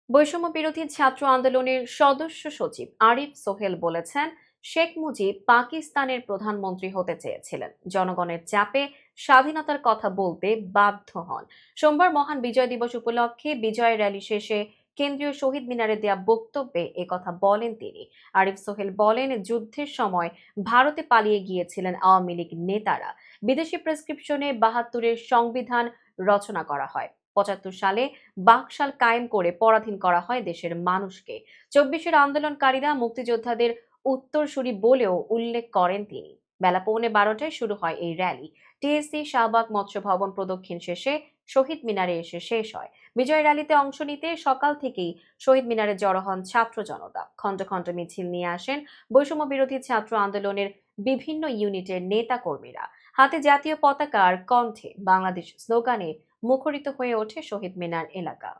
বৈষম্য বিরোধী ছাত্র আন্দোলনের সদস্য সচিব আরিফ সোহেল বলেছেন, শেখ মুজিব পাকিস্তানের প্রধানমন্ত্রী হতে চেয়েছিলেন, জনগণের চাপে স্বাধীনতার কথা বলতে বাধ্য হন। সোমবার মহান বিজয় দিবস উপলক্ষে বিজয় র্যালি শেষে কেন্দ্রীয় শহীদ মিনারে দেয়া বক্তব্যে একথা বলেন তিনি। আরিফ সোহেল বলেন, যুদ্ধের সময় ভারতে পালিয়ে গিয়েছিলেন আওয়ামী লীগ নেতারা। বিদেশি প্রেসক্রিপশনে ৭২-এর সংবিধান রচনা করা হয়। ৭৫ সালে বাকশাল কায়েম করে পরাধীন করা হয় দেশের মানুষকে। ২৪-এর আন্দোলনকারীরা মুক্তিযোদ্ধাদের উত্তরসূরি বলেও উল্লেখ করেন তিনি। বেলা ১১:৩০টায় শুরু হয় এই র্যালি। টিএসসি শাহবাগ মৎস্য ভবন প্রদক্ষিণ শেষে শহীদ মিনারে এসে শেষ হয়। বিজয় র্যালিতে অংশ নিতে সকাল থেকেই শহীদ মিনারে জড়ো হন ছাত্র জনতা। খণ্ড খণ্ড মিছিল নিয়ে আসেন বৈষম্য বিরোধী ছাত্র আন্দোলনের বিভিন্ন ইউনিটের নেতা কর্মীরা। হাতে জাতীয় পতাকা আর কণ্ঠে বাংলাদেশ স্লোগানে মুখরিত হয়ে ওঠে শহীদ মিনার এলাকা।